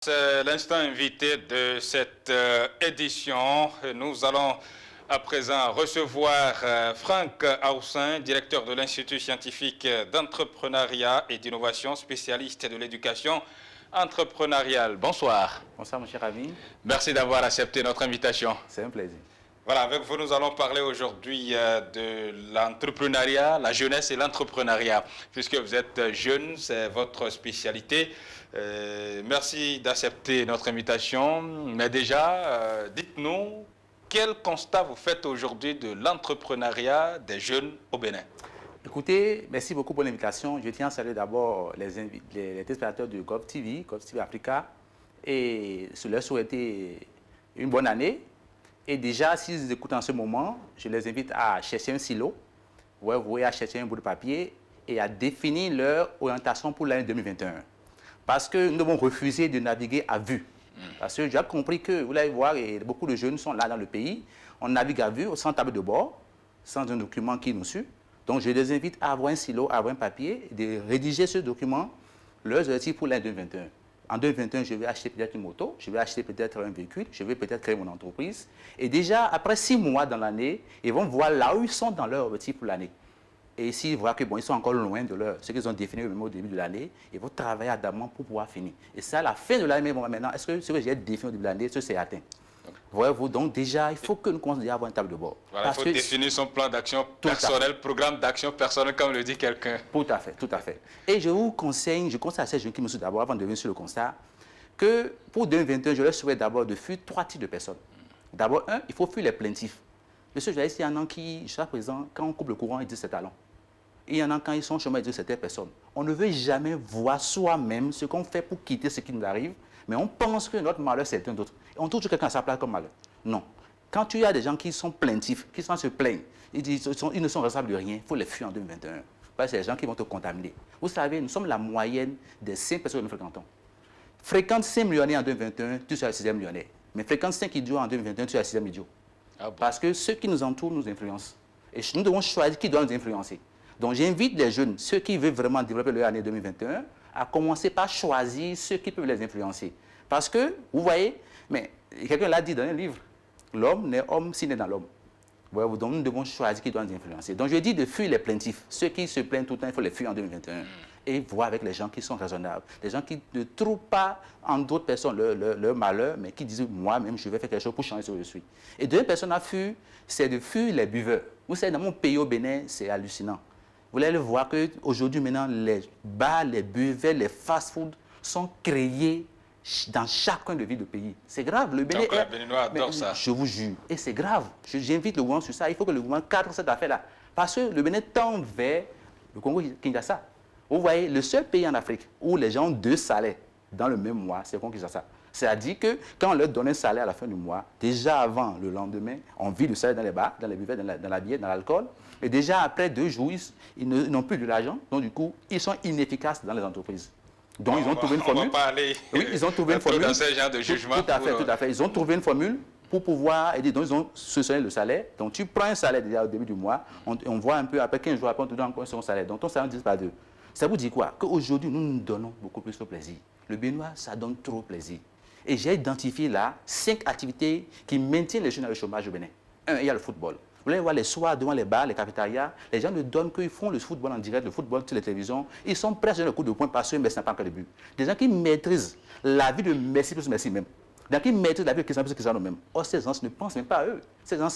C'est l'instant invité de cette édition. Nous allons à présent recevoir Franck Aoussin, directeur de l'Institut scientifique d'entrepreneuriat et d'innovation, spécialiste de l'éducation entrepreneuriale. Bonsoir. Bonsoir, mon cher ami. Merci d'avoir accepté notre invitation. C'est un plaisir. Voilà, avec vous, nous allons parler aujourd'hui de l'entrepreneuriat, la jeunesse et l'entrepreneuriat. Puisque vous êtes jeune, c'est votre spécialité. Merci d'accepter notre invitation. Mais déjà, dites-nous, quel constat vous faites aujourd'hui de l'entrepreneuriat des jeunes au Bénin? Écoutez, merci beaucoup pour l'invitation. Je tiens à saluer d'abord les téléspectateurs de GovTV Africa, et leur souhaiter une bonne année. Et déjà, s'ils écoutent en ce moment, je les invite à chercher un stylo, vous voyez, à chercher un bout de papier et à définir leur orientation pour l'année 2021. Parce que nous devons refuser de naviguer à vue. Parce que j'ai compris que, vous allez voir, et beaucoup de jeunes sont là dans le pays, on navigue à vue, sans table de bord, sans un document qui nous suit. Donc, je les invite à avoir un stylo, à avoir un papier, de rédiger ce document, leurs objectifs pour l'année 2021. En 2021, je vais acheter peut-être une moto, je vais acheter peut-être un véhicule, je vais peut-être créer mon entreprise. Et déjà, après 6 mois dans l'année, ils vont voir là où ils sont dans leur objectif pour l'année. Et s'ils voient que bon, ils sont encore loin de ce qu'ils ont défini au début de l'année, ils vont travailler ardemment pour pouvoir finir. Et ça, à la fin de l'année, maintenant, est-ce que ce que j'ai défini au début de l'année, c'est atteint? Voyez-vous, donc déjà, il faut que nous commencions à avoir une table de bord. Voilà, il faut définir son plan d'action personnel, programme d'action personnel, comme le dit quelqu'un. Tout à fait, tout à fait. Et je vous conseille, je conseille à ces jeunes qui me suivent d'abord, avant de venir sur le constat, que pour 2021, je leur souhaite d'abord de fuir 3 types de personnes. D'abord, il faut fuir les plaintifs. Monsieur Jaïs, il y en a qui, jusqu'à présent, quand on coupe le courant, ils disent c'est talent. Il y en a quand ils sont au chômage, ils disent c'est telle personne. On ne veut jamais voir soi-même ce qu'on fait pour quitter ce qui nous arrive, mais on pense que notre malheur, c'est un autre. On trouve quelqu'un à sa place comme malheur. Non. Quand tu as des gens qui sont plaintifs, qui se plaignent, ils ne sont responsables de rien, il faut les fuir en 2021. Parce que c'est des gens qui vont te contaminer. Vous savez, nous sommes la moyenne des 5 personnes que nous fréquentons. Fréquente 5 millionnaires en 2021, tu seras le 6e millionnaire. Mais fréquente 5 idiots en 2021, tu seras le 6e idiot. Ah bon? Parce que ceux qui nous entourent nous influencent. Et nous devons choisir qui doit nous influencer. Donc j'invite les jeunes, ceux qui veulent vraiment développer leur année 2021, à commencer par choisir ceux qui peuvent les influencer. Parce que, vous voyez, mais quelqu'un l'a dit dans un livre, l'homme n'est homme s'il n'est dans l'homme. Donc nous devons choisir qui doit nous influencer. Donc je dis de fuir les plaintifs. Ceux qui se plaignent tout le temps, il faut les fuir en 2021. Et voir avec les gens qui sont raisonnables. Des gens qui ne trouvent pas en d'autres personnes leur malheur, mais qui disent moi-même, je vais faire quelque chose pour changer ce que je suis. Et deuxième personne à fuir, c'est de fuir les buveurs. Vous savez, dans mon pays au Bénin, c'est hallucinant. Vous allez voir qu'aujourd'hui, maintenant, les bars, les buveurs, les fast-foods sont créés dans chacun de villes de pays. C'est grave. Le Bénin, donc, les Béninois adorent ça. Je vous jure. Et c'est grave. J'invite le gouvernement sur ça. Il faut que le gouvernement cadre cette affaire-là. Parce que le Bénin tend vers le Congo-Kinshasa. Vous voyez, le seul pays en Afrique où les gens ont 2 salaires dans le même mois, c'est le Congo-Kinshasa. C'est-à-dire que quand on leur donne un salaire à la fin du mois, déjà avant le lendemain, on vide le salaire dans les bars, dans les buffets, dans la bière, dans l'alcool. Et déjà après 2 jours, ils n'ont plus de l'argent. Donc du coup, ils sont inefficaces dans les entreprises. Donc ils ont trouvé une formule. On va pas aller ils ont trouvé une formule. Dans ce genre de jugement. Tout à fait. Ils ont trouvé une formule pour pouvoir aider. Donc ils ont soutenu le salaire. Donc tu prends un salaire déjà au début du mois, on voit un peu, après 15 jours après, on te donne encore son salaire. Donc ton salaire disparaît de. Ça vous dit quoi? Qu'aujourd'hui, nous nous donnons beaucoup plus de plaisir. Le Béninois, ça donne trop plaisir. Et j'ai identifié là 5 activités qui maintiennent les jeunes dans le chômage au Bénin. 1, il y a le football. Vous allez voir les soirs devant les bars, les cafétérias, les gens ne donnent qu'ils font le football en direct, le football sur les télévisions. Ils sont prêts à donner le coup de poing parce que Messi n'a pas encore de but. Des gens qui maîtrisent la vie de Messi plus Messi même. Des gens qui maîtrisent la vie de Cristiano plus Cristiano même. Or, ces gens ne pensent même pas à eux. Ces gens,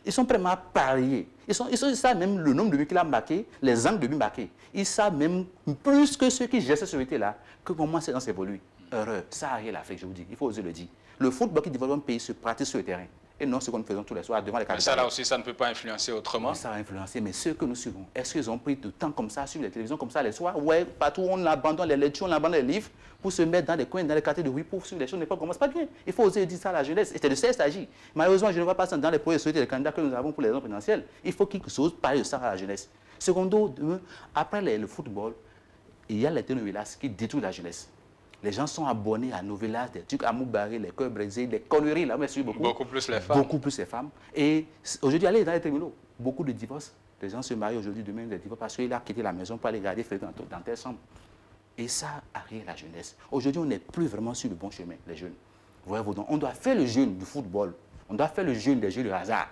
ils sont prêts à parier. Ils savent même le nombre de buts qu'il a marqué, les angles de but marqués. Ils savent même plus que ceux qui gèrent cette société-là, que comment ces gens s'évoluent. Heureux, ça arrive l'Afrique, je vous dis. Il faut oser le dire. Le football qui développe un pays se pratique sur le terrain. Et non ce que nous faisons tous les soirs devant les cafés. Mais ça là aussi, ça ne peut pas influencer autrement. Mais ça va influencer, mais ceux que nous suivons, est-ce qu'ils ont pris du temps comme ça sur les télévisions, comme ça les soirs? Ouais, partout on abandonne les lectures, on abandonne les livres pour se mettre dans les coins, dans les quartiers de rue pour suivre les choses, n'est pas comment, c'est pas bien. Il faut oser dire ça à la jeunesse. Et c'est de ça qu'il s'agit. Malheureusement, je ne vois pas ça dans les projets de société, les candidats que nous avons pour les élections présidentielles. Il faut qu'ils osent parler de ça à la jeunesse. Secondo, après le football, il y a les télénovelas qui détruisent la jeunesse. Les gens sont abonnés à Novelas, des trucs à Moubaré, les cœurs brisés, les conneries, là, mais beaucoup. Beaucoup plus les femmes. Beaucoup plus les femmes. Et aujourd'hui, allez dans les tribunaux, beaucoup de divorces. Les gens se marient aujourd'hui, demain, des divorces parce qu'il a quitté la maison pour aller garder Frédéric dans telle chambre. Et ça arrive à la jeunesse. Aujourd'hui, on n'est plus vraiment sur le bon chemin, les jeunes. Voyez-vous, donc, on doit faire le jeûne du football. On doit faire le jeûne des jeux de hasard.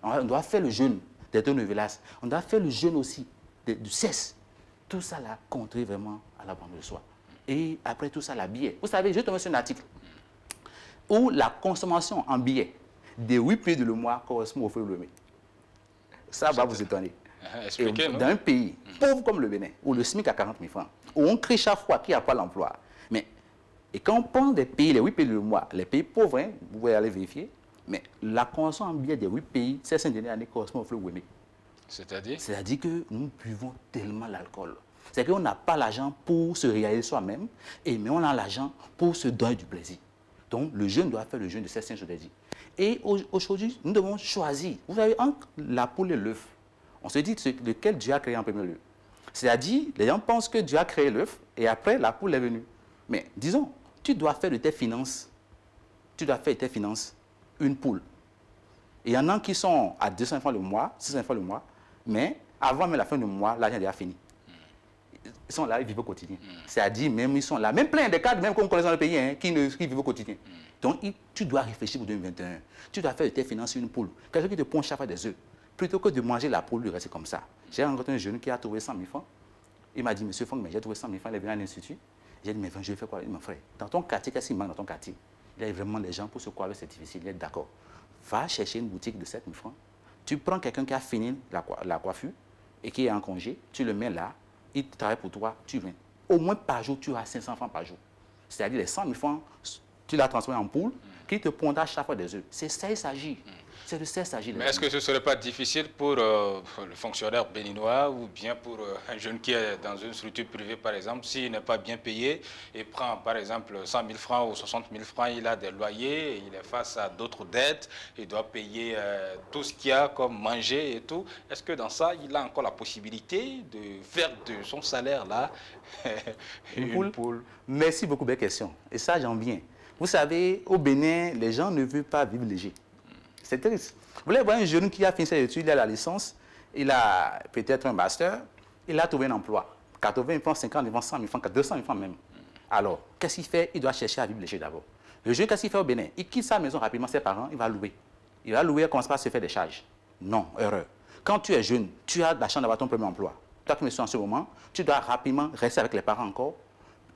On doit faire le jeûne des telenovelas. On doit faire le jeûne aussi du sexe. Tout ça là contribue vraiment à l'abandon de soi. Et après tout ça, la billet. Vous savez, je tombe sur un article où la consommation en billets des 8 pays de le mois correspond au feu de ça va vous étonner. Expliquez-nous. Dans un pays pauvre comme le Bénin, où le SMIC a 40 000 francs, où on crie chaque fois qu'il n'y a pas l'emploi. Mais, et quand on prend des pays, les 8 pays du mois, les pays pauvres, hein, vous pouvez aller vérifier, mais la consommation en billets des 8 pays, ces 5 dernières années, correspond au flux Wemé. C'est-à-dire? C'est-à-dire que nous buvons tellement l'alcool. C'est qu'on n'a pas l'argent pour se réaliser soi-même, mais on a l'argent pour se donner du plaisir. Donc, le jeune doit faire le jeûne de ces 5 jours de vie. Et aujourd'hui, nous devons choisir. Vous savez, entre la poule et l'œuf, on se dit lequel Dieu a créé en premier lieu. C'est-à-dire, les gens pensent que Dieu a créé l'œuf et après, la poule est venue. Mais disons, tu dois faire de tes finances, une poule. Et il y en a qui sont à 200 francs le mois, 600 francs le mois, mais avant même la fin du mois, l'argent est déjà fini. Ils sont là, ils vivent au quotidien. C'est-à-dire, même ils sont là. Même plein de cadres, même qu'on connaît dans le pays, hein, qui vivent au quotidien. Donc, tu dois réfléchir pour 2021. Tu dois faire de tes finances une poule. Quelqu'un qui te pond chaque fois des œufs. Plutôt que de manger la poule, de rester comme ça. J'ai rencontré un jeune qui a trouvé 100 000 francs. Il m'a dit, monsieur Franck, mais j'ai trouvé 100 000 francs, il est venu à l'Institut. J'ai dit, mais je vais faire quoi? Il m'a dit, mon frère, dans ton quartier, qu'est-ce qu'il manque dans ton quartier? Il y a vraiment des gens pour se croire, c'est difficile, il est d'accord. Va chercher une boutique de 7 000 francs. Tu prends quelqu'un qui a fini la coiffure et qui est en congé, tu le mets là, il travaille pour toi, tu viens. Au moins par jour, tu as 500 francs par jour. C'est-à-dire les 100 000 francs, tu l'as transformé en poule, qui te pondra chaque fois des œufs. C'est ça il s'agit. C'est de ça il s'agit. Mais est-ce que ce ne serait pas difficile pour le fonctionnaire béninois ou bien pour un jeune qui est dans une structure privée, par exemple, s'il n'est pas bien payé et prend, par exemple, 100 000 francs ou 60 000 francs, il a des loyers, il est face à d'autres dettes, il doit payer tout ce qu'il y a comme manger et tout. Est-ce que dans ça, il a encore la possibilité de faire de son salaire là une poule? Merci beaucoup, belle question. Et ça, j'en viens. Vous savez, au Bénin, les gens ne veulent pas vivre léger. C'est triste. Vous voulez voir un jeune qui a fini ses études, il a la licence, il a peut-être un master, il a trouvé un emploi. 80 000 francs, 50 000 francs, 100 000 francs, 200 000 francs même. Alors, qu'est-ce qu'il fait? Il doit chercher à vivre léger d'abord. Le jeune, qu'est-ce qu'il fait au Bénin? Il quitte sa maison rapidement, ses parents, il va louer. Il va louer, il commence pas à se faire des charges. Non, erreur. Quand tu es jeune, tu as la chance d'avoir ton premier emploi. Toi qui me suis en ce moment, tu dois rapidement rester avec les parents encore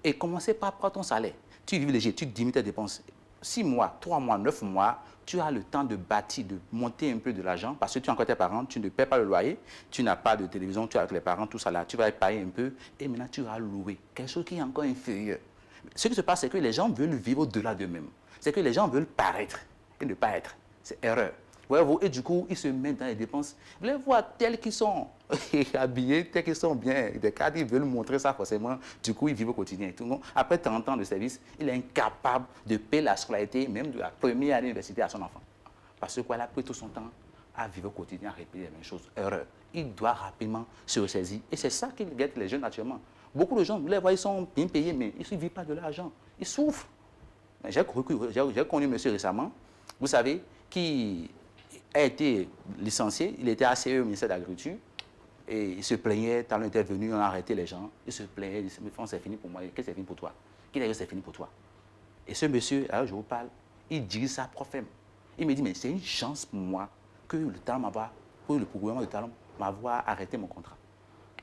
et commencer par prendre ton salaire. Tu vis léger, tu diminues tes dépenses. 6 mois, 3 mois, 9 mois, tu as le temps de bâtir, de monter un peu de l'argent parce que tu as encore tes parents, tu ne paies pas le loyer, tu n'as pas de télévision, tu es avec les parents, tout ça là, tu vas payer un peu et maintenant tu vas louer quelque chose qui est encore inférieur. Ce qui se passe, c'est que les gens veulent vivre au-delà d'eux-mêmes. C'est que les gens veulent paraître et ne pas être. C'est erreur. Voyez-vous, et du coup, ils se mettent dans les dépenses. Vous les voyez tels qu'ils sont habillés, tels qu'ils sont bien, des cadres, ils veulent montrer ça forcément. Du coup, ils vivent au quotidien. Après 30 ans de service, il est incapable de payer la scolarité, même de la première année d'université à son enfant. Parce qu'il a pris tout son temps à vivre au quotidien, à répéter les mêmes choses. Erreur. Il doit rapidement se ressaisir. Et c'est ça qui guette les jeunes naturellement. Beaucoup de gens, vous les voyez, ils sont bien payés, mais ils ne vivent pas de l'argent. Ils souffrent. J'ai connu un monsieur récemment, vous savez, qui a été licencié, il était ACE au ministère de l'Agriculture, et il se plaignait, talent était venu, on a arrêté les gens, il se plaignait, il disait, mais c'est fini pour moi, qu'est-ce que c'est fini pour toi? Qui dit que c'est fini pour toi? Et ce monsieur, alors je vous parle, il dirige sa propre. Il me dit, mais c'est une chance pour moi que le talent pour le gouvernement de talent m'avoir arrêté mon contrat.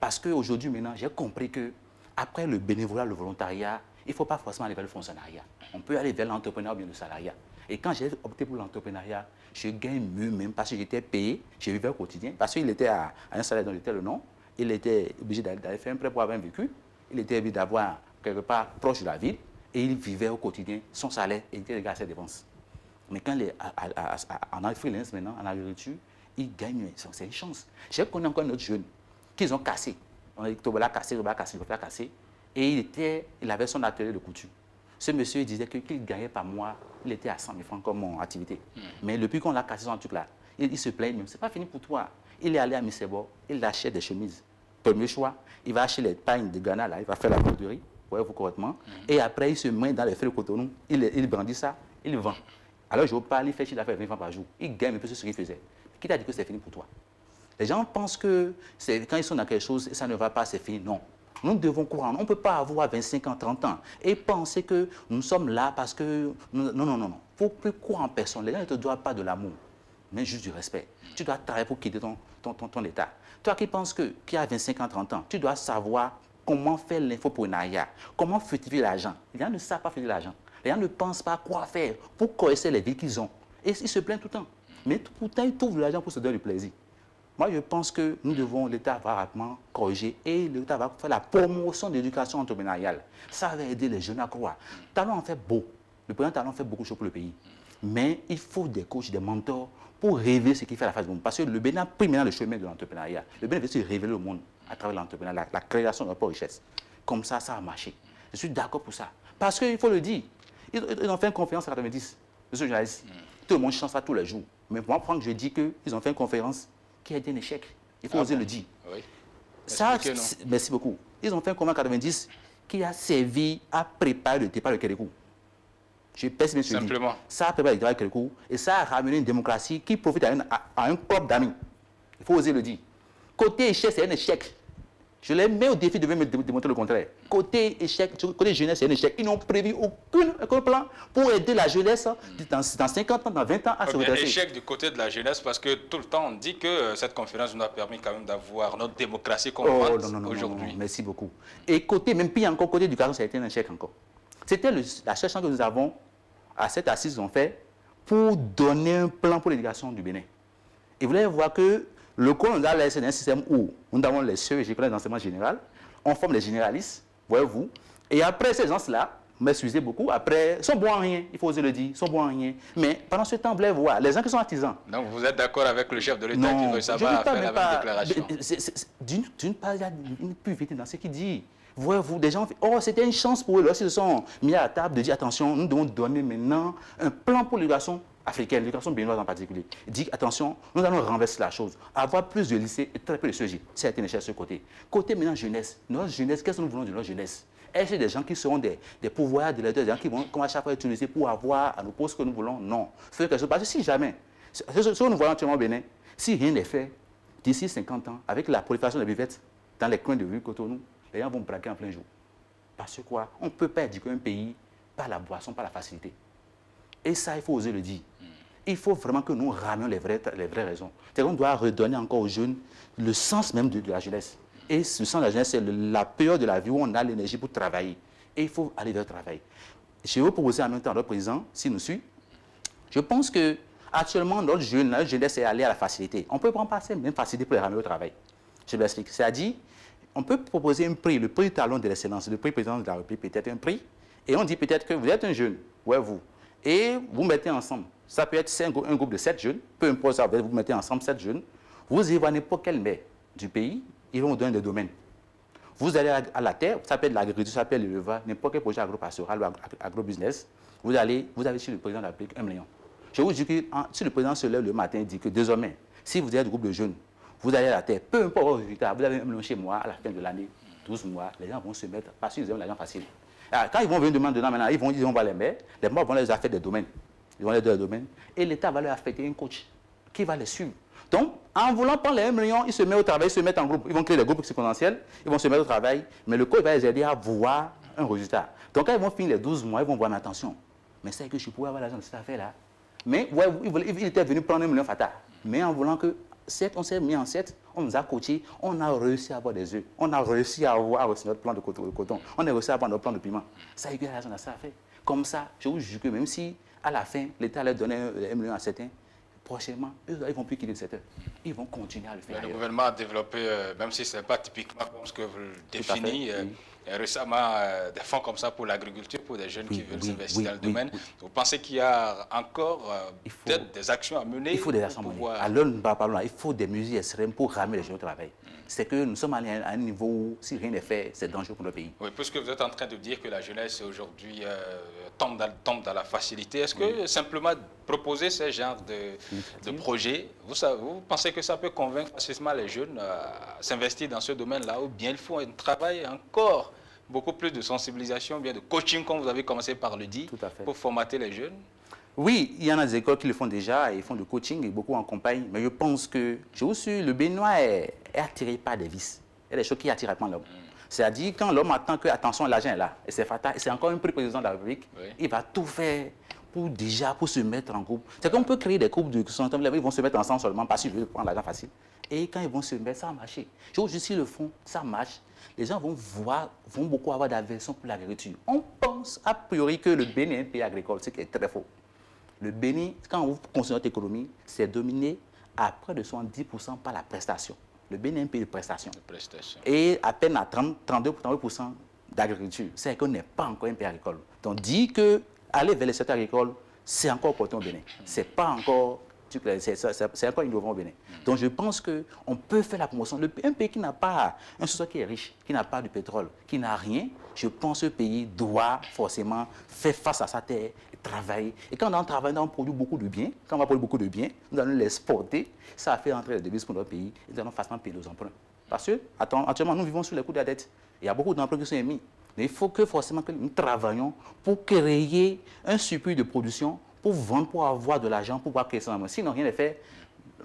Parce qu'aujourd'hui, maintenant, j'ai compris que après le bénévolat, le volontariat, il ne faut pas forcément aller vers le fonctionnariat. On peut aller vers l'entrepreneuriat ou bien le salariat. Et quand j'ai opté pour l'entrepreneuriat, je gagne mieux même parce que j'étais payé, je vivais au quotidien. Parce qu'il était à un salaire dont il était le nom, il était obligé d'aller faire un prêt pour avoir un véhicule, il était obligé d'avoir quelque part proche de la ville, et il vivait au quotidien son salaire et il était égal à ses dépenses. Mais quand il est en freelance maintenant, en agriculture, il gagne mieux. C'est une chance. J'ai connu encore un autre jeune qu'ils ont cassé. On a dit Tobola cassé, et il avait son atelier de couture. Ce monsieur disait qu'il gagnait par mois, il était à 100 000 francs comme activité. Mais depuis qu'on l'a cassé son truc là, il se plaint même. C'est pas fini pour toi. Il est allé à Missebo, il achète des chemises. Premier choix, il va acheter les pagnes de Ghana là, il va faire la broderie, voyez-vous correctement. Et après, il se met dans les frais de Cotonou, il brandit ça, il vend. Alors je vous parle, il fait chiffre d'affaires 20 francs par jour. Il gagne un peu ce qu'il faisait. Qui t'a dit que c'est fini pour toi? Les gens pensent que quand ils sont dans quelque chose, ça ne va pas, c'est fini. Non. Nous devons courir. On ne peut pas avoir 25 ans, 30 ans et penser que nous sommes là parce que... Non, non, non, non. Il faut plus croire en personne. Les gens ne te doivent pas de l'amour, mais juste du respect. Tu dois travailler pour quitter ton état. Toi qui penses qui a 25 ans, 30 ans, tu dois savoir comment faire l'infoprenariat, comment fructifier l'argent. Les gens ne savent pas fructifier l'argent. Les gens ne pensent pas quoi faire pour corriger les vies qu'ils ont. Et ils se plaignent tout le temps. Mais pourtant, ils trouvent de l'argent pour se donner du plaisir. Moi, je pense que nous devons, l'État va rapidement corriger et l'État va faire la promotion de l'éducation entrepreneuriale. Ça va aider les jeunes à croire. Talon en fait beau. Le président Talon fait beaucoup de choses pour le pays. Mais il faut des coachs, des mentors pour révéler ce qui fait la face du monde. Parce que le Bénin a pris maintenant le chemin de l'entrepreneuriat. Le Bénin veut se révéler le monde à travers l'entrepreneuriat, la création de notre richesse. Comme ça va marcher. Je suis d'accord pour ça. Parce qu'il faut le dire. Ils ont fait une conférence en 90, monsieur le journaliste. Tout le monde chante ça tous les jours. Mais moi, Franck, je dis qu'ils ont fait une conférence qui a été un échec. Il faut oser le dire. Oui. Ça, merci beaucoup. Ils ont fait un conférence en 90 qui a servi à préparer le départ de Kérékou. Je pèse bien sur lui. Simplement. Ça a préparé le départ de Kérékou et ça a ramené une démocratie qui profite à un club d'amis. Il faut oser le dire. Côté échec, c'est un échec. Je les mets au défi de me démontrer le contraire. Côté échec, côté jeunesse, c'est un échec. Ils n'ont prévu aucun plan pour aider la jeunesse dans 50 ans, dans 20 ans à se redresser. Échec du côté de la jeunesse parce que tout le temps on dit que cette conférence nous a permis quand même d'avoir notre démocratie qu'on vante aujourd'hui. Merci beaucoup. Et côté, même pire encore, côté éducation, ça a été un échec encore. C'était la seule chance que nous avons à cette assise qu'on fait pour donner un plan pour l'éducation du Bénin. Et vous allez voir que le cours nous a laissé dans un système où nous avons les CEG, les écoles d'enseignement général, on forme les généralistes, voyez-vous, et après ces gens-là, m'excusez beaucoup, après, ils sont bons en rien, il faut oser le dire, ils sont bons en rien. Mais pendant ce temps, vous allez voir, les gens qui sont artisans. Donc vous êtes d'accord avec le chef de l'État qui veut savoir faire la même déclaration? D'une part, il y a une pureté dans ce qu'il dit. Voyez-vous, des gens, c'était une chance pour eux, lorsqu'ils se sont mis à la table, de dire, attention, nous devons donner maintenant un plan pour l'éducation africaine, l'éducation béninoise en particulier. Il dit, attention, nous allons renverser la chose, avoir plus de lycées et très peu de CEJ. Ça a été une échelle de ce côté. Côté maintenant jeunesse, notre jeunesse, qu'est-ce que nous voulons de notre jeunesse? Est-ce des gens qui seront des pouvoirs de l'État, des gens qui vont à chaque fois utiliser pour avoir à nos postes que nous voulons? Non. Faire quelque chose. Parce que si jamais, ce que nous voyons actuellement au Bénin, si rien n'est fait, d'ici 50 ans, avec la prolifération des buvettes dans les coins de rue Cotonou, les gens vont braquer en plein jour. Parce que quoi? On ne peut pas éduquer un pays par la boisson, par la facilité. Et ça, il faut oser le dire. Il faut vraiment que nous ramions les vraies raisons. C'est qu'on doit redonner encore aux jeunes le sens même de la jeunesse. Et ce sens de la jeunesse, c'est la période de la vie où on a l'énergie pour travailler. Et il faut aller vers le travail. Je vais proposer en même temps à notre président, s'il nous suit. Je pense que actuellement, notre jeunesse est allée à la facilité. On peut prendre pas cette même facilité pour les ramener au travail. Je l'explique. C'est-à-dire, on peut proposer un prix, le prix talon de l'excellence, le prix président de la République, peut-être un prix. Et on dit peut-être que vous êtes un jeune, ouais, vous, et vous mettez ensemble. Ça peut être un groupe de 7 jeunes, peu importe ça, vous mettez ensemble 7 jeunes. Vous y allez n'importe quel maire du pays, ils vont vous donner des domaines. Vous allez à la terre, ça peut être l'agriculture, ça peut être l'élevage, n'importe quel projet agro-pastoral ou agro-business. Vous avez sur le président de la République 1 million. Je vous dis que si le président se lève le matin et dit que désormais, si vous êtes un groupe de jeunes, vous allez à la terre, peu importe vos résultats, vous avez 1 million chez moi à la fin de l'année, 12 mois, les gens vont se mettre, parce qu'ils aiment l'argent facile. Alors, quand ils vont venir demander maintenant, ils vont voir les maires vont les affecter des domaines. Ils vont les donner des domaines. Et l'État va leur affecter un coach qui va les suivre. Donc, en voulant prendre les 1 million, ils se mettent au travail, ils se mettent en groupe. Ils vont créer des groupes exponentiels, ils vont se mettre au travail, mais le coach va les aider à voir un résultat. Donc, quand ils vont finir les 12 mois, ils vont voir, mais attention, mais c'est que je pourrais avoir l'argent de cette affaire-là. Mais ouais, il était venu prendre 1 million fatal. Mais en voulant que, certes, on s'est mis en 7, on nous a coachés, on a réussi à avoir des œufs, on a réussi à avoir aussi notre plan de coton, on a réussi à avoir notre plan de piment. Ça a eu l'argent de cette affaire. Comme ça, je vous jure que même si, à la fin, l'État leur donnait 1 million à certains, prochainement, eux, ils ne vont plus quitter le secteur. Ils vont continuer à le faire. Le gouvernement a développé, même si ce n'est pas typiquement comme ce que vous le définissez, récemment des fonds comme ça pour l'agriculture, pour des jeunes qui veulent s'investir dans le domaine. Vous pensez qu'il y a encore peut-être des actions à mener? Il faut des actions à mener. Alors, nous parlons là, il faut des mesures extrêmes pour ramener les jeunes au travail. C'est que nous sommes allés à un niveau où, si rien n'est fait, c'est dangereux pour le pays. Oui, puisque vous êtes en train de dire que la jeunesse aujourd'hui tombe dans la facilité, est-ce que simplement proposer ce genre de projet, vous pensez que ça peut convaincre facilement les jeunes à s'investir dans ce domaine-là, ou bien il faut un travail encore beaucoup plus de sensibilisation, bien de coaching, comme vous avez commencé par le dire, pour formater les jeunes? Oui, il y en a des écoles qui le font déjà, ils font du coaching et beaucoup en campagne, mais je pense que, je vous suis, le Béninois est attiré par des vices. Il y a des choses qui attirent pas l'homme. C'est-à-dire, quand l'homme attend que, attention, l'argent est là, et c'est fatal, et c'est encore un président de la République, Oui. il va tout faire pour se mettre en groupe. C'est qu'on peut créer des groupes de sont ils vont se mettre ensemble seulement parce qu'ils veulent prendre l'argent facile. Et quand ils vont se mettre, ça va marcher. Juste s'ils le font, ça marche. Les gens vont beaucoup avoir d'aversion pour l'agriculture. On pense a priori que le Bénin est un pays agricole, ce qui est très faux. Le Bénin, quand vous considérez notre économie, c'est dominé à près de 70% par la prestation. Le Bénin est un pays de prestation. Et à peine à 32% d'agriculture. C'est qu'on n'est pas encore un pays agricole. Donc, dire que aller vers les secteurs agricoles, c'est encore opportun au Bénin. C'est pas encore... C'est encore innovant au Bénin. Donc je pense qu'on peut faire la promotion. Un pays qui n'a pas un sous-sol qui est riche, qui n'a pas de pétrole, qui n'a rien, je pense que ce pays doit forcément faire face à sa terre, et travailler. Et quand on travaille, on produit beaucoup de biens. Quand on va produire beaucoup de biens, nous allons l'exporter. Ça va faire entrer les devises pour notre pays et nous allons facilement payer nos emprunts. Parce que, actuellement, nous vivons sous les coups de la dette. Il y a beaucoup d'emprunts qui sont émis. Mais il faut forcément que nous travaillions pour créer un surplus de production, pour vendre, pour avoir de l'argent, pour pouvoir créer ça. Sinon, rien n'est fait.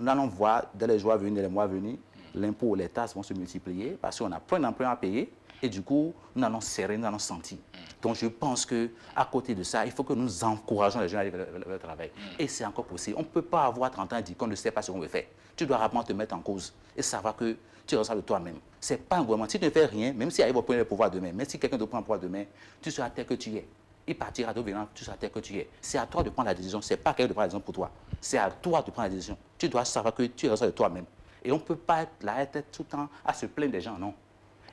Nous allons voir, dans les jours à venir, dans les mois à venir, l'impôt, les taxes vont se multiplier parce qu'on a plein d'emprunts à payer et du coup, nous allons serrer, nous allons sentir. Donc, je pense qu'à côté de ça, il faut que nous encourageons les gens à aller vers le travail. Et c'est encore possible. On ne peut pas avoir 30 ans et dire qu'on ne sait pas ce qu'on veut faire. Tu dois rapidement te mettre en cause et savoir que tu ressens de toi-même. Ce n'est pas un gouvernement. Si tu ne fais rien, même s'il arrive à prendre le pouvoir demain, même si quelqu'un te prend le pouvoir demain, tu seras tel que tu es. Il partira devenant, tu seras tel que tu es. C'est à toi de prendre la décision. Ce n'est pas quelqu'un de prendre la décision pour toi. C'est à toi de prendre la décision. Tu dois savoir que tu ressens de toi-même. Et on ne peut pas être là, être tout le temps à se plaindre des gens, non.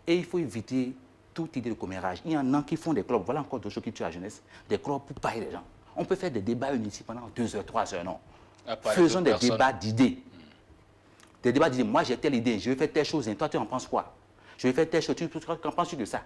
Et il faut éviter toute idée de commérage. Il y en a qui font des clubs. Voilà encore d'autres choses qui tuent la jeunesse. Des clubs pour payer les gens. On peut faire des débats inutiles pendant 2 heures, 3 heures, non. Faisons des débats d'idées. Des débats d'idées. Moi, j'ai telle idée. Je vais faire telle chose. Et toi, tu en penses quoi? Je vais faire telle chose. Qu'en penses-tu de ça?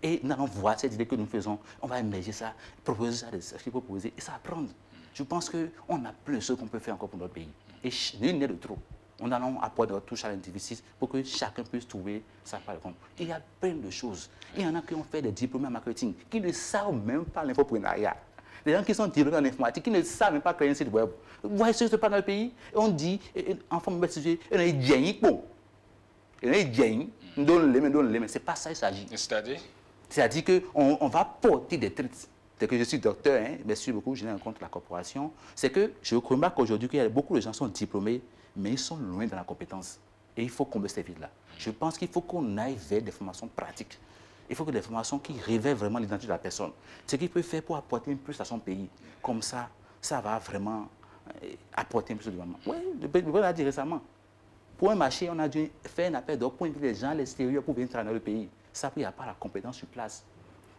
Et nous allons voir cette idée que nous faisons. On va émerger ça, proposer ça, ce qu'il faut proposer. Et ça va prendre. Je pense qu'on a plein de choses qu'on peut faire encore pour notre pays. Et nul n'est de trop. On allons apporter notre touche à l'individu pour que chacun puisse trouver sa part de compte. Il y a plein de choses. Il y en a qui ont fait des diplômés en marketing, qui ne savent même pas l'infoprenariat. Des gens qui sont diplômés en informatique, qui ne savent même pas créer un site web. Vous voyez ce qui se passe dans le pays? Et on dit, en forme de sujet, on est gagné. On est gagné. Donne les mains. C'est pas ça il s'agit. C'est-à-dire qu'on va porter des traits. C'est que je suis docteur, hein, merci beaucoup, je n'ai rien contre la corporation. C'est que je remarque aujourd'hui qu'il y a beaucoup de gens qui sont diplômés, mais ils sont loin de la compétence. Et il faut combler ces vides-là. Je pense qu'il faut qu'on aille vers des formations pratiques. Il faut que des formations qui révèlent vraiment l'identité de la personne. Ce qu'il peut faire pour apporter un plus à son pays. Comme ça, ça va vraiment apporter un plus de développement. Oui, le président l'a dit récemment. Pour un marché, on a dû faire un appel d'offres pour inviter les gens à l'extérieur pour venir travailler dans le pays. Ça, il n'y a pas la compétence sur place.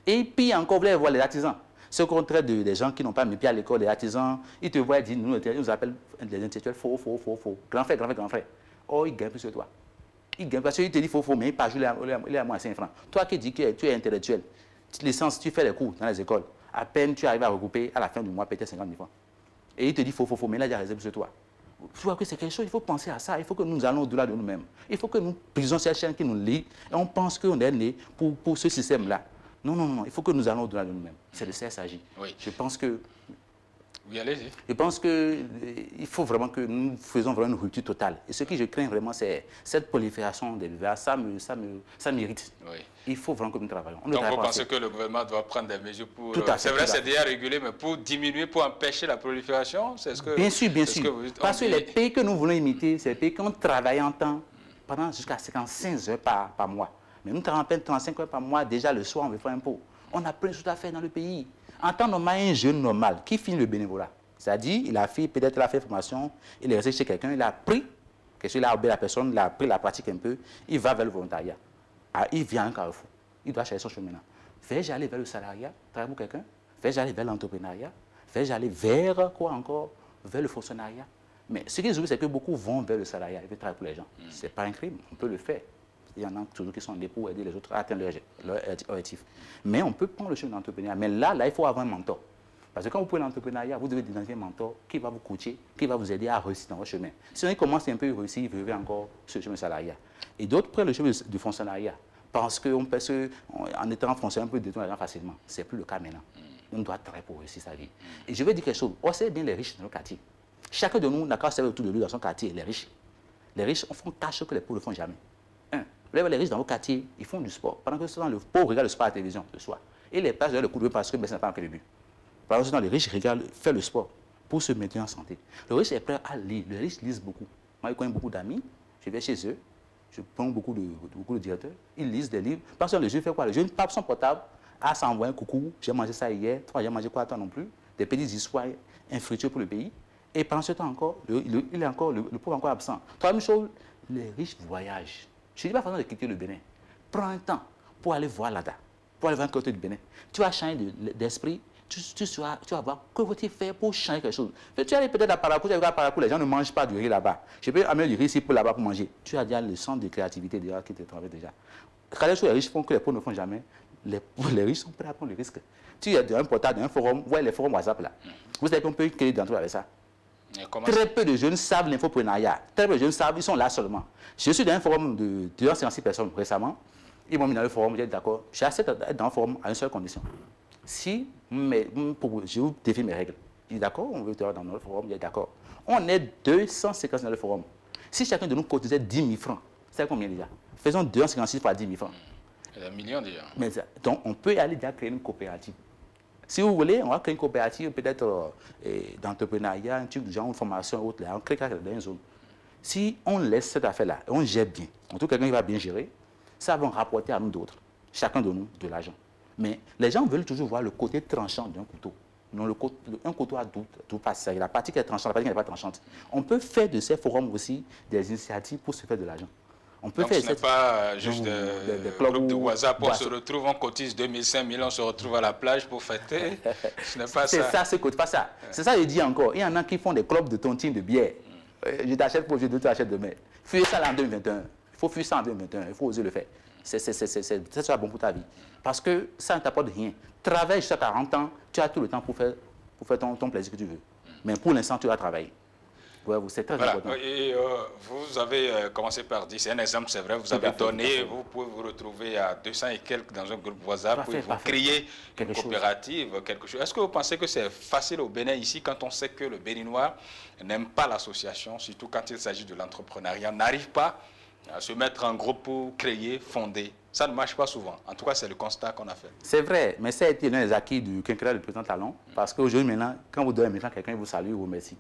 Et puis encore, vous allez voir les artisans. Ce qu'on traite des gens qui n'ont pas mis pied à l'école, les artisans, ils te voient et disent, nous appellent les intellectuels faux. Grand frère. Oh, ils gagnent plus que toi. Ils gagnent parce qu'il te dit faux, mais il part jouer les à moins 5 francs. Toi qui dis que tu es intellectuel, licence, tu fais les cours dans les écoles, à peine tu arrives à regrouper à la fin du mois peut-être 50 000 francs. Et il te dit faux, mais là, il y a réservé sur toi. Tu vois que c'est quelque chose, il faut penser à ça, il faut que nous allons au-delà de nous-mêmes. Il faut que nous brisons cette chaîne qui nous lie et on pense qu'on est né pour ce système-là. Non, il faut que nous allons au-delà de nous-mêmes. C'est de ça qu'il s'agit. Oui. Je pense que... Oui, allez-y. Je pense qu'il faut vraiment que nous faisons vraiment une rupture totale. Et ce que je crains vraiment, c'est cette prolifération des l'élevage. Ça m'irrite. Oui. Il faut vraiment que nous travaillions. Donc vous pensez que le gouvernement doit prendre des mesures pour... C'est vrai, c'est déjà régulé, mais pour diminuer, pour empêcher la prolifération, c'est ce que... Bien sûr. Parce que les pays que nous voulons imiter, c'est les pays qui ont travaillé en temps pendant jusqu'à 55 heures par mois. Mais nous travaillons à peine 35 heures par mois. Déjà, le soir, on veut faire un pot. On a plein de choses à faire dans le pays. En temps normal, un jeune normal qui finit le bénévolat, c'est-à-dire, il a fait formation, il est resté chez quelqu'un, il a appris, il a obéi la personne, il a appris la pratique un peu, il va vers le volontariat. Il vient à un carrefour, il doit chercher son chemin. Vais-je aller vers le salariat, travailler pour quelqu'un? Vais-je aller vers l'entrepreneuriat? Vais-je aller vers quoi encore? Vers le fonctionnariat? Mais ce qu'ils oublient, c'est que beaucoup vont vers le salariat, ils veulent travailler pour les gens. Ce n'est pas un crime, on peut le faire. Il y en a toujours qui sont là pour aider les autres à atteindre leur objectif. Mais on peut prendre le chemin de l'entrepreneuriat. Mais là, il faut avoir un mentor. Parce que quand vous prenez l'entrepreneuriat, vous devez identifier un mentor qui va vous coacher, qui va vous aider à réussir dans votre chemin. Si on commence un peu à réussir, vous devez encore sur le chemin du salariat. Et d'autres prennent le chemin du fonctionnariat. Parce qu'en étant fonctionnaire, on peut détourner l'argent facilement. Ce n'est plus le cas maintenant. On doit travailler pour réussir sa vie. Et je vais dire quelque chose. On sait bien les riches dans le quartier. Chacun de nous n'a qu'à observer autour de lui dans son quartier, les riches. Les riches font tâche que les pauvres ne font jamais. Vous voyez, les riches dans vos quartiers, ils font du sport. Pendant que ce temps, le pauvre regarde le sport à la télévision le soir. Et les places, le coup de pied parce que ça n'a pas marqué le but. Pendant que ce temps, les riches regardent, font le sport pour se maintenir en santé. Le riche est prêt à lire. Les riches lisent beaucoup. Moi, je connais beaucoup d'amis. Je vais chez eux. Je prends beaucoup de directeurs. Ils lisent des livres. Parce que le jeune fait quoi? Le jeune pape son portable, à s'envoyer un coucou. J'ai mangé ça hier. Toi, j'ai mangé quoi toi non plus? Des petites histoires infructueuses pour le pays. Et pendant ce temps encore, le pauvre encore absent. Troisième chose, les riches voyagent. Je ne dis pas façon de quitter le Bénin. Prends un temps pour aller voir là-bas, pour aller voir un côté du Bénin. Tu vas changer d'esprit, tu vas voir que faut-il faire pour changer quelque chose. Tu vas aller peut-être à Parakou, les gens ne mangent pas du riz là-bas. Je peux amener du riz ici pour là-bas pour manger. Tu as déjà le centre de créativité déjà qui te travaille déjà. Quand les choses les riches font que les pauvres ne font jamais, les riches sont prêts à prendre le risque. Tu es dans un portail, dans un forum, ouais, les forums WhatsApp là. Vous savez qu'on peut créer d'entre avec ça. Très peu de jeunes savent l'infoprenariat. Très peu de jeunes savent, ils sont là seulement. Je suis dans un forum de 256 personnes récemment. Ils m'ont mis dans le forum, j'ai dit d'accord, j'accepte d'être dans un forum à une seule condition. Si je vous défie mes règles, je dis d'accord, on veut être dans notre forum, je dis d'accord. On est 250 dans le forum. Si chacun de nous cotisait 10 000 francs, c'est combien déjà? Faisons 256 fois 10 000 francs. C'est 1 million déjà. Mais, donc on peut aller déjà créer une coopérative. Si vous voulez, on va créer une coopérative peut-être d'entrepreneuriat, un truc de genre, une formation, autre, là, on crée quelque chose dans une zone. Si on laisse cette affaire-là, on gère bien, en tout cas quelqu'un qui va bien gérer, ça va rapporter à nous d'autres, chacun de nous, de l'argent. Mais les gens veulent toujours voir le côté tranchant d'un couteau. Non, un couteau a tout passé. La partie qui est tranchante, la partie qui n'est pas tranchante. On peut faire de ces forums aussi des initiatives pour se faire de l'argent. On peut donc faire ce n'est pas juste des groupe de WhatsApp, on se retrouve, on cotise 2 000, 5 000, on se retrouve à la plage pour fêter. Ce n'est pas ça. C'est ça, c'est pas ça. C'est ça, je dis encore. Il y en a qui font des clubs de tontine de bière. Je t'achète pour aujourd'hui, tu t'achètes demain. Fuis ça en 2021. Il faut fuir ça en 2021. Il faut oser le faire. C'est ça bon pour ta vie. Parce que ça ne t'apporte rien. Travaille jusqu'à 40 ans, tu as tout le temps pour faire ton plaisir que tu veux. Mais pour l'instant, tu vas travailler. Ouais, c'est très important. Et vous avez commencé par dire, c'est un exemple, c'est vrai, vous avez donné, vous pouvez vous retrouver à 200 et quelques dans un groupe WhatsApp, vous créez une coopérative, quelque chose. Est-ce que vous pensez que c'est facile au Bénin ici, quand on sait que le Béninois n'aime pas l'association, surtout quand il s'agit de l'entrepreneuriat, n'arrive pas à se mettre en groupe pour créer, fonder? Ça ne marche pas souvent. En tout cas, c'est le constat qu'on a fait. C'est vrai, mais ça a été l'un des acquis du quinquennat du président Talon, parce qu'aujourd'hui, maintenant, quand vous donnez maintenant quelqu'un, il vous salue, il vous remercie.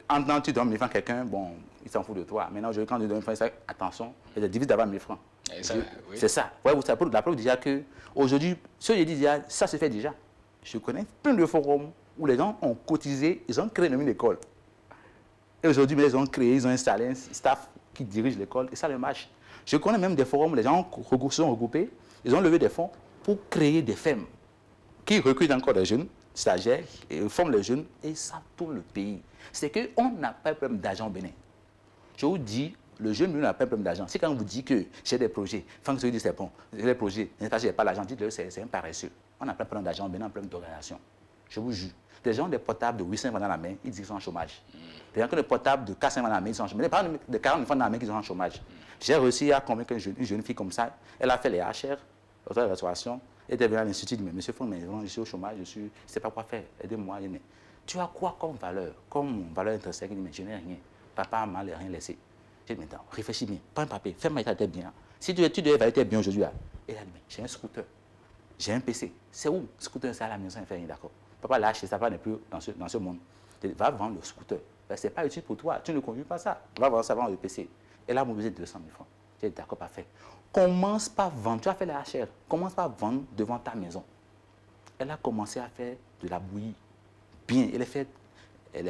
Quand tu donnes 1000 francs à quelqu'un, bon, il s'en fout de toi. Maintenant, aujourd'hui, quand tu donnes 1000 francs, attention, il est difficile d'avoir 1000 francs. Oui. C'est ça. Ouais, la preuve déjà qu'aujourd'hui, ce que je dis déjà, ça se fait déjà. Je connais plein de forums où les gens ont cotisé, ils ont créé une école. Et aujourd'hui, ils ont créé, ils ont installé un staff qui dirige l'école et ça le marche. Je connais même des forums où les gens sont regroupés, ils ont levé des fonds pour créer des fermes qui recrutent encore des jeunes stagiaires et forment les jeunes et ça tourne le pays. C'est qu'on n'a pas de problème d'argent au Bénin. Je vous dis, le jeune n'a pas de problème d'argent. Si quand on vous dit que j'ai des projets, Franck se dit c'est bon, j'ai des projets, je n'ai pas l'argent, dites-le, c'est un paresseux. On n'a pas de problème d'argent au Bénin, on a un problème d'organisation. Je vous jure. Des gens des portables de 800 francs dans la main, ils disent qu'ils sont en chômage. Des gens qui ont des portables de 400 francs dans la main, ils sont en chômage. Mais pas de 40 francs dans la main, ils sont en chômage. J'ai réussi à convaincre une jeune fille comme ça. Elle a fait les HR, l'autorité de restauration. Elle était venue à l'institut, mais monsieur Franck, je suis au chômage, je ne sais pas quoi faire, aidez-moi. Tu as quoi comme valeur intrinsèque? Il dit, mais je n'ai rien. Papa m'a rien laissé. J'ai dit, maintenant, réfléchis bien, prends un papier, fais-moi ta tête bien. Si tu devais valider bien aujourd'hui, elle a dit, mais j'ai un scooter, j'ai un PC. C'est où? Le scooter, c'est à la maison, il fait rien, d'accord. Papa l'a acheté, ça n'est plus dans ce monde. Va vendre le scooter. Ben, ce n'est pas utile pour toi, tu ne conduis pas ça. Va vendre ça, vendre le PC. Elle a mobilisé 200 000 francs. J'ai dit, d'accord, parfait. Commence par vendre, tu as fait la HR, commence par vendre devant ta maison. Elle a commencé à faire de la bouillie. Bien, elle a fait,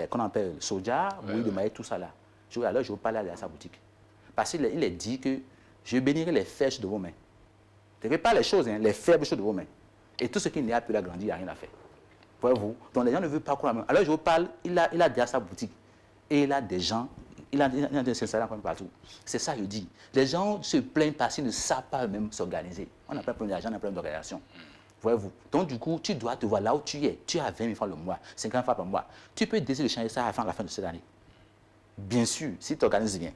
qu'on appelle soja, bouillie de maïs, tout ça là. Alors, je vais parler à sa boutique. Parce qu'il est dit que je bénirai les fèches de vos mains. Ce n'est pas les choses, hein, les faibles choses de vos mains. Et tout ce qui n'est pas pu l'agrandir, il n'y a rien à faire. Voyez-vous? Donc les gens ne veulent pas croire. Alors je vous parle, il a déjà sa boutique. Et il a des gens, il a des salariés partout. C'est ça, je dis. Les gens se plaignent parce qu'ils ne savent pas eux-mêmes s'organiser. On n'a pas de problème d'argent, on a un problème d'organisation. Voyez-vous? Donc du coup, tu dois te voir là où tu es. Tu as 20 000 francs le mois, 50 francs par mois. Tu peux décider de changer ça avant la fin de cette année. Bien sûr, si tu t'organises bien.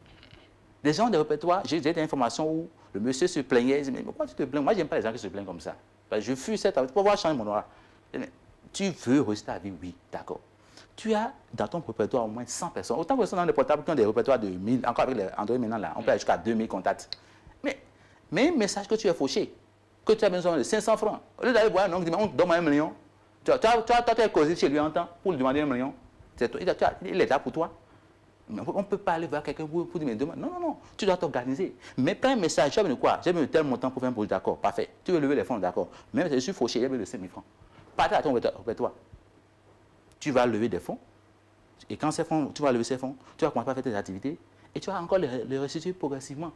Les gens des répertoires, j'ai des informations où le monsieur se plaignait, il disait, mais pourquoi tu te plains? Moi, je n'aime pas les gens qui se plaignent comme ça. Parce que je fuis cette pour pouvoir changer mon aura. Tu veux réussir ta vie? Oui, d'accord. Tu as dans ton répertoire au moins 100 personnes. Autant que ce sont dans les portables qui ont des répertoires de 1000, encore avec les Android maintenant, là, on peut aller jusqu'à 2000 contacts. Mais un message que tu es fauché, que tu as besoin de 500 francs. Au lieu d'aller voir un homme qui dit, on te donne 1 million. Tu as causé chez lui en temps pour lui demander 1 million. Il est là pour toi. Mais on ne peut pas aller voir quelqu'un pour dire, mais demande. Non, non, non. Tu dois t'organiser. Mais pas un message. Tu as besoin de quoi? J'ai besoin de tel montant pour faire un projet, d'accord. Parfait. Tu veux lever les fonds, d'accord. Même si je suis fauché, j'ai besoin de 5 000 francs. Partez à ton répertoire. Tu vas lever des fonds. Et quand ces fonds, tu vas lever ces fonds, tu vas commencer à faire tes activités. Et tu vas encore les restituer progressivement.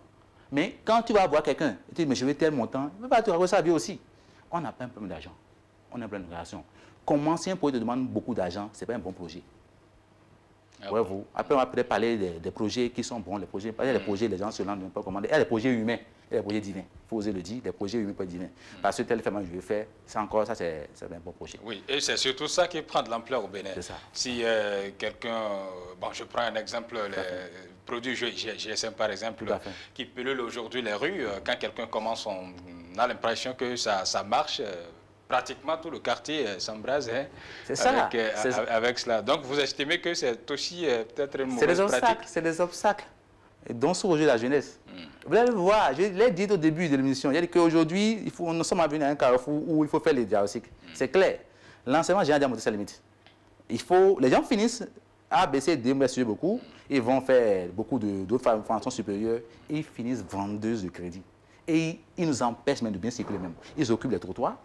Mais quand tu vas voir quelqu'un, tu dis, mais je veux tel montant, il ne va pas te raconter sa vie aussi. On n'a pas un problème d'argent. On a un problème de relation. Commencer un projet te demande beaucoup d'argent, ce n'est pas un bon projet. Ouais, vous. Après, on va peut-être parler des projets qui sont bons, les projets. Parce qu'il y a des projets, les gens se lancent pas commander. Il y a des projets humains, il y a des projets divins. Il faut oser le dire, des projets humains pas divins. Parce que tel fait, je vais faire, c'est encore ça, c'est un bon projet. Oui, et c'est surtout ça qui prend de l'ampleur au Bénin. C'est ça. Si quelqu'un, bon, je prends un exemple, les produits GSM par exemple, qui pullulent aujourd'hui les rues, quand quelqu'un commence, on a l'impression que ça marche. Pratiquement tout le quartier s'embrase avec cela. Donc, vous estimez que c'est aussi peut-être une mauvaise pratique? C'est des obstacles dont sont aujourd'hui la jeunesse. Vous allez voir, je l'ai dit au début de l'émission, il y a dit qu'aujourd'hui, nous sommes venus à un carrefour où il faut faire les diagnostics. C'est clair. L'enseignement général a montré sa limite. Les gens finissent A, B, C, D, mais beaucoup, ils vont faire beaucoup d'autres formations supérieures, et ils finissent vendeuses de crédit. Et ils nous empêchent même de bien circuler même. Ils occupent les trottoirs.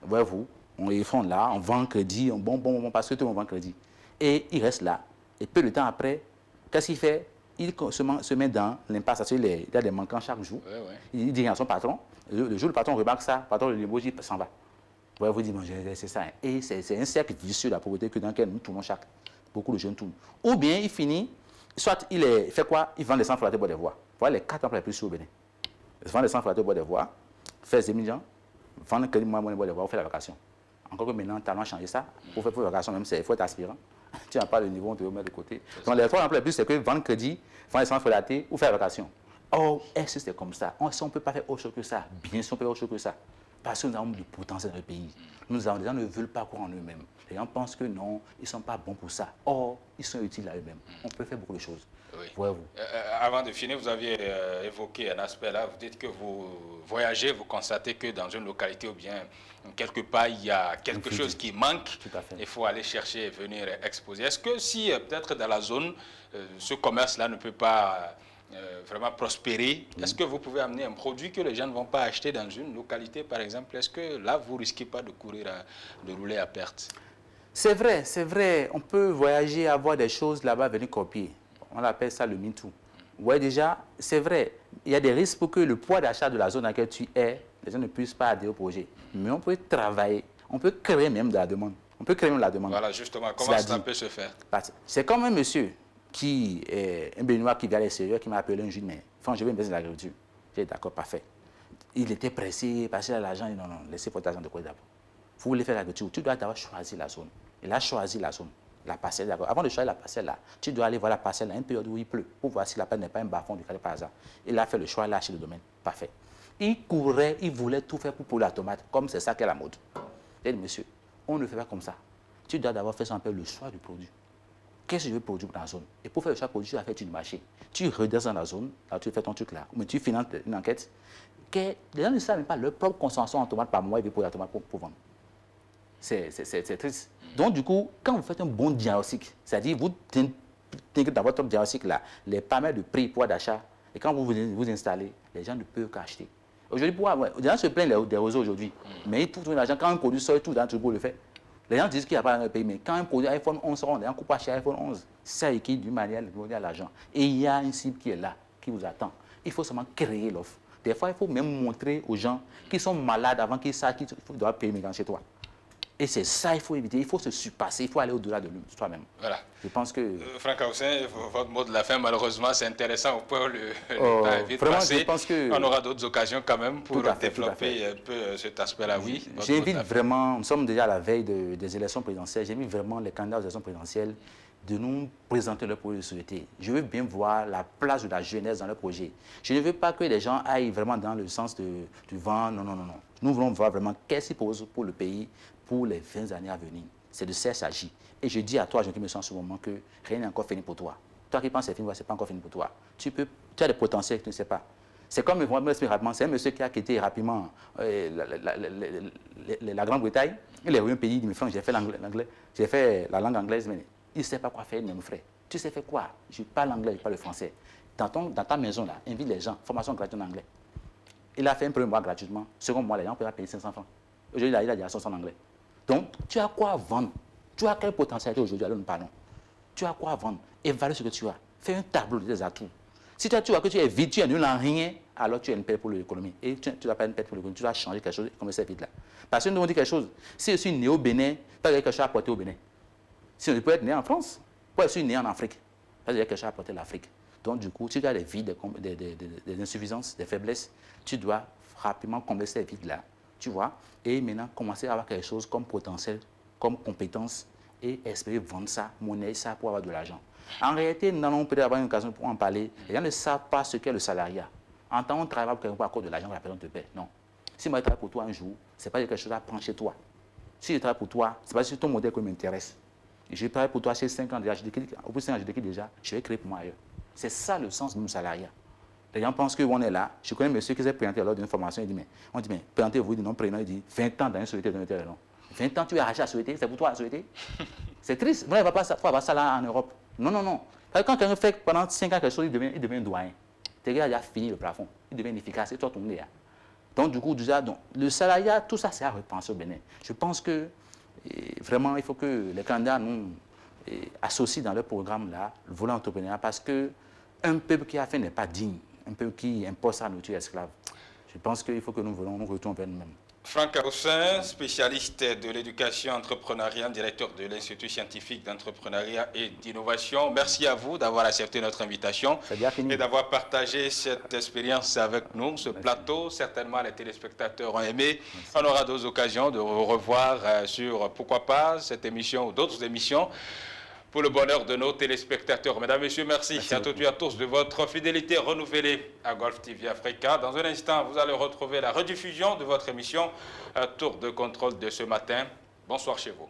Voyez-vous, ils font là, on vend crédit, bon, parce que tout le monde vend crédit. Et il reste là. Et peu de temps après, qu'est-ce qu'il fait? Il se met dans l'impasse. Il y a des manquants chaque jour. Il dit à son patron. Le jour où le patron remarque ça, le patron le débauche, il s'en va. Vous dites, bon, c'est ça. Et c'est un cercle vicieux de la pauvreté dans lequel nous tournons beaucoup de jeunes tournent. Ou bien il finit, soit il fait quoi? Il vend des sans flatter bois des voies. Voilà les 4 emplois les plus sûrs au Bénin. Il vend des sans flatter bois des voies, fait 10 000 gens. Vendre le crédit, moi, on fait la vacation. Encore que maintenant, tu as changé ça. Pour faire la vacation, même, il faut être aspirant. Tu n'as pas le niveau, on te remet de côté. Donc, les 3 emplois les plus, c'est que vendre crédit, vendre les sans flatter ou faire la vacation. Or, est-ce que c'est comme ça? On ne peut pas faire autre chose que ça. Bien sûr, on peut faire autre chose que ça. Parce que nous avons du potentiel dans le pays. Les gens ne veulent pas croire en eux-mêmes. Les gens pensent que non, ils ne sont pas bons pour ça. Or, ils sont utiles à eux-mêmes. On peut faire beaucoup de choses. Oui. Avant de finir, vous aviez évoqué un aspect là. Vous dites que vous voyagez, vous constatez que dans une localité ou bien quelque part, il y a quelque chose qui manque. Il faut aller chercher et venir exposer. Est-ce que si peut-être dans la zone, ce commerce-là ne peut pas vraiment prospérer, est-ce que vous pouvez amener un produit que les gens ne vont pas acheter dans une localité, par exemple? Est-ce que là, vous ne risquez pas de de rouler à perte? C'est vrai. On peut voyager, avoir des choses là-bas, venir copier. On appelle ça le MeToo. Oui, déjà, c'est vrai. Il y a des risques pour que le poids d'achat de la zone dans laquelle tu es, les gens ne puissent pas adhérer au projet. Mais on peut travailler, on peut créer même de la demande. On peut créer même la demande. Voilà, justement, comment ça peut se faire? C'est comme un monsieur qui est un Béninois qui vient à l'extérieur, qui m'a appelé un jour, mais je vais investir dans l'agriculture. J'ai dit, d'accord, parfait. Il était pressé, parce qu'il a l'argent. Non, laissez votre argent de côté d'abord. Vous voulez faire l'agriculture, tu dois d'abord choisir la zone. Il a choisi la zone. La parcelle d'abord. Avant de choisir la parcelle là, tu dois aller voir la parcelle à une période où il pleut pour voir si la parcelle n'est pas un bas-fond du quartier par hasard. Il a fait le choix, il a acheté le domaine. Parfait. Il courait, il voulait tout faire pour la tomate, comme c'est ça qu'est la mode. J'ai dit, monsieur, on ne fait pas comme ça. Tu dois d'abord faire ce qu'on appelle le choix du produit. Qu'est-ce que je veux produire dans la zone? Et pour faire le choix du produit, tu dois faire du marché. Tu redescends dans la zone, là tu fais ton truc là, mais tu finances une enquête. Les gens ne savent même pas leur propre consommation en tomate par mois, ils veulent pour la tomate pour vendre. C'est triste. Donc, du coup, quand vous faites un bon diagnostic, c'est-à-dire vous tenez dans votre diagnostic là, les paramètres de prix, poids d'achat, et quand vous vous installez, les gens ne peuvent qu'acheter. Aujourd'hui, les gens se plaignent des réseaux aujourd'hui, mais ils trouvent l'argent quand un produit sort, tout dans le truc le fait. Les gens disent qu'il n'y a pas dans le pays, mais quand un produit iPhone 11 sort, les gens coupent acheter iPhone 11. Ça équipe d'une manière à l'argent. Et il y a une cible qui est là, qui vous attend. Il faut seulement créer l'offre. Des fois, il faut même montrer aux gens qui sont malades avant qu'ils sachent qu'ils doivent payer mes gants chez toi. Et c'est ça qu'il faut éviter. Il faut se surpasser. Il faut aller au-delà de soi-même. Voilà. Je pense que... Franck Hausen, votre mot de la fin, malheureusement, c'est intéressant. On peut le temps vite vraiment, passer. Je pense que... On aura d'autres occasions quand même pour développer un peu cet aspect-là. Oui. J'invite vraiment, nous sommes déjà à la veille des élections présidentielles, j'invite vraiment les candidats aux élections présidentielles de nous présenter leur projet de société. Je veux bien voir la place de la jeunesse dans leur projet. Je ne veux pas que les gens aillent vraiment dans le sens du vent. Non. Nous voulons voir vraiment qu'est-ce qu'ils posent pour le pays, pour les 20 années à venir. C'est de ça qu'il s'agit. Et je dis à toi, je qui me sens en ce moment, que rien n'est encore fini pour toi. Toi qui penses que c'est fini, ce n'est pas encore fini pour toi. Tu as des potentiels que tu ne sais pas. C'est comme, je vais expliquer rapidement, c'est un monsieur qui a quitté rapidement la Grande-Bretagne. Il est revenu au pays, il dit, mais frère, j'ai fait l'anglais, j'ai fait la langue anglaise, mais il ne sait pas quoi faire, mon frère. Tu sais faire quoi? Je parle anglais, je parle le français. Dans ta maison, là, invite les gens, formation gratuite en anglais. Il a fait un premier mois gratuitement. Second mois, les gens peuvent payer 500 francs. Aujourd'hui, il a déjà 500 en anglais. Donc, tu as quoi vendre? Tu as quelle potentialité aujourd'hui? Alors, nous parlons. Tu as quoi vendre? Évalue ce que tu as. Fais un tableau de tes atouts. Si tu vois que tu es vide, tu es nul en rien, alors tu es une perte pour l'économie. Et tu ne dois pas une perte pour l'économie. Tu dois changer quelque chose comme ça vite là. Parce que nous avons dit quelque chose. Si je suis né au Bénin, pas quelque chose à apporter au Bénin. Si je peux être né en France, pourquoi je suis né en Afrique? Parce qu'il y a quelque chose à apporter à l'Afrique. Donc, du coup, si tu as des vides, des insuffisances, des faiblesses, tu dois rapidement combler ces vides-là. Tu vois? Et maintenant, commencer à avoir quelque chose comme potentiel, comme compétence, et espérer vendre ça, monnaie ça pour avoir de l'argent. En réalité, nous allons peut-être avoir une occasion pour en parler. Les gens ne savent pas ce qu'est le salariat. En tant qu'on travaille pour quelqu'un à cause de l'argent que la personne te paie. Non. Si moi je travaille pour toi un jour, ce n'est pas quelque chose à prendre chez toi. Si je travaille pour toi, ce n'est pas si ton modèle qui m'intéresse. Je travaille pour toi chez 5 ans déjà, au bout de 5 ans, je décris déjà, je vais créer pour moi ailleurs. C'est ça le sens du salariat. Les gens pensent qu'on est là. Je connais un monsieur qui s'est présenté lors d'une formation. Il dit, on dit, mais présentez-vous, il dit non, prénom, il dit 20 ans dans une société, non. 20 ans, tu es arraché à la société, c'est pour toi la société. C'est triste. Vrai, il ne va pas avoir ça là en Europe. Non, non, non. Quand quelqu'un fait pendant 5 ans quelque chose, il devient doyen. Tes gars, il a fini le plafond. Il devient efficace. Et toi, ton nez. Donc, du coup, déjà, le salariat, tout ça, c'est à repenser au Bénin. Je pense que vraiment, il faut que les candidats nous associent dans leur programme là, le volet entrepreneuriat, parce qu'un peuple qui a fait n'est pas digne. Un peuple qui impose sa nourriture esclave. Je pense qu'il faut que nous retournions vers nous-mêmes. Franck Aroussin, spécialiste de l'éducation entrepreneuriale, directeur de l'Institut scientifique d'entrepreneuriat et d'innovation. Merci à vous d'avoir accepté notre invitation et d'avoir partagé cette expérience avec nous, ce plateau. Certainement, les téléspectateurs ont aimé. On aura d'autres occasions de vous revoir sur, pourquoi pas, cette émission ou d'autres émissions. Pour le bonheur de nos téléspectateurs. Mesdames, Messieurs, merci à toutes et à tous de votre fidélité renouvelée à Golf TV Africa. Dans un instant, vous allez retrouver la rediffusion de votre émission Tour de contrôle de ce matin. Bonsoir chez vous.